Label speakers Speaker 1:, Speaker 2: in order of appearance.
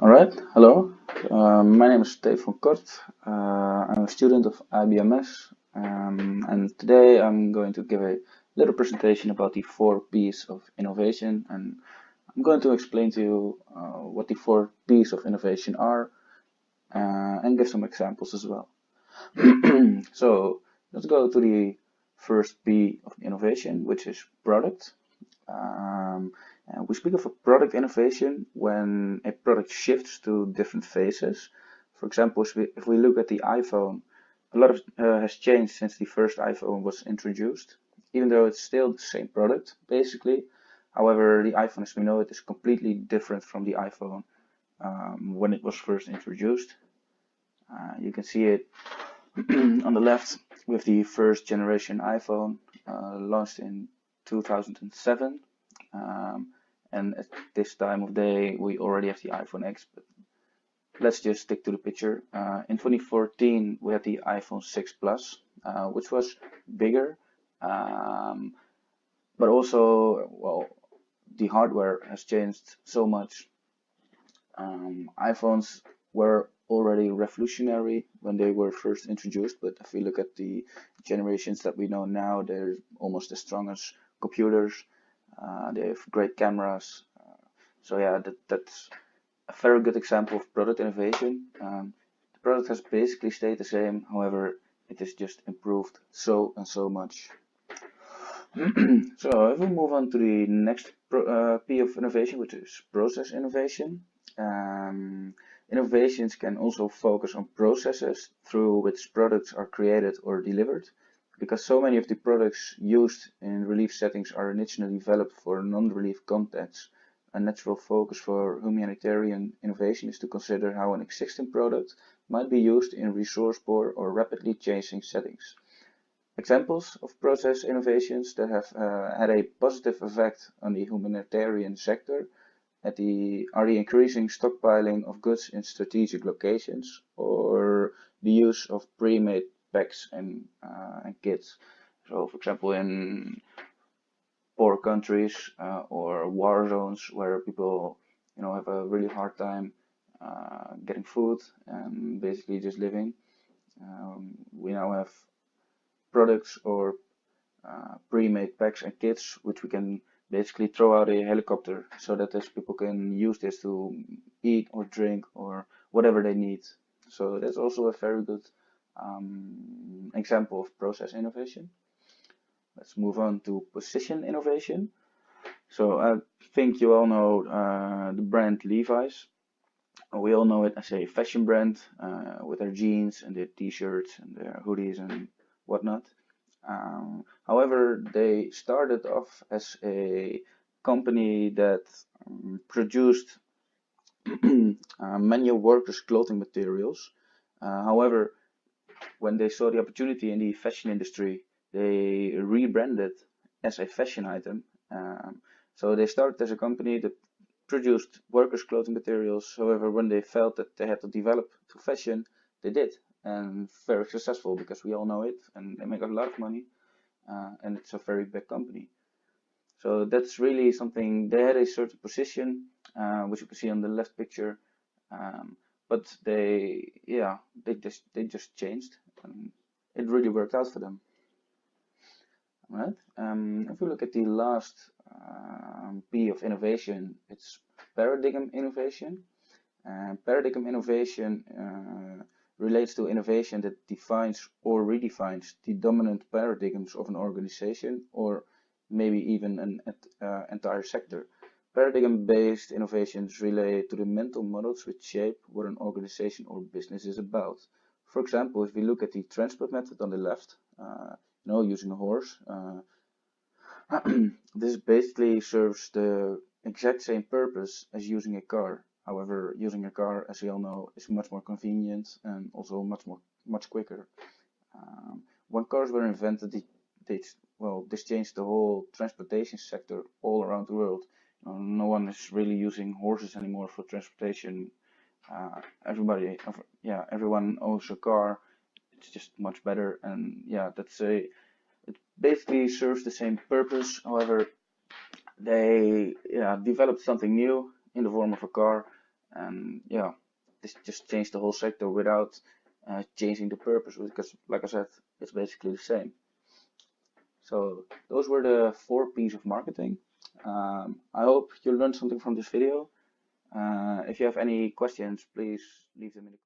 Speaker 1: All right, hello. My name is Stefan Kort. I'm a student of IBMS, and today I'm going to give a little presentation about the 4 P's of innovation, and I'm going to explain to you what the 4 P's of innovation are, and give some examples as well. So let's go to the first P of innovation, which is product. We speak of a product innovation when a product shifts to different phases. For example, if we look at the iPhone, a lot has changed since the first iPhone was introduced, even though it's still the same product, basically. However, the iPhone as we know it is completely different from the iPhone when it was first introduced. You can see it on the left with the first generation iPhone launched in 2007. And at this time of day, we already have the iPhone X, but let's just stick to the picture. In 2014, we had the iPhone 6 Plus, which was bigger, but also, well, the hardware has changed so much. iPhones were already revolutionary when they were first introduced, but if we look at the generations that we know now, they're almost as strong as computers. They have great cameras. So yeah, that's a very good example of product innovation. The product has basically stayed the same, however, it is just improved so and so much. So if we move on to the next P of innovation, which is process innovation. Innovations can also focus on processes through which products are created or delivered. Because so many of the products used in relief settings are initially developed for non-relief contexts, a natural focus for humanitarian innovation is to consider how an existing product might be used in resource-poor or rapidly changing settings. Examples of process innovations that have had a positive effect on the humanitarian sector are the increasing stockpiling of goods in strategic locations, or the use of pre-made packs and kits. So, for example, in poor countries or war zones where people, have a really hard time getting food and basically just living, we now have products or pre-made packs and kits which we can basically throw out a helicopter so that these people can use this to eat or drink or whatever they need. So that's also a very good example of process innovation. Let's move on to position innovation. So I think you all know the brand Levi's. We all know it as a fashion brand with their jeans and their t-shirts and their hoodies and whatnot. However, they started off as a company that produced manual workers' clothing materials. However, when they saw the opportunity in the fashion industry, they rebranded as a fashion item. So they started as a company that produced workers' clothing materials. However, when they felt that they had to develop to fashion, they did, and very successful because we all know it, and they make a lot of money, and it's a very big company. So that's really something. They had a certain position, which you can see on the left picture, but they just changed, and it really worked out for them. All right. If we look at the last P of innovation, it's paradigm innovation. Paradigm innovation relates to innovation that defines or redefines the dominant paradigms of an organization or maybe even an entire sector. Paradigm-based innovations relate to the mental models which shape what an organization or business is about. For example, if we look at the transport method on the left, using a horse, this basically serves the exact same purpose as using a car. However, using a car, as we all know, is much more convenient and also much quicker. When cars were invented, this changed the whole transportation sector all around the world. No one is really using horses anymore for transportation. Everyone owns a car. It's just much better, and it basically serves the same purpose. However, they developed something new in the form of a car, and yeah, this just changed the whole sector without changing the purpose, because like I said, it's basically the same. So those were the 4 P's of marketing. I hope you learned something from this video. If you have any questions, please leave them in the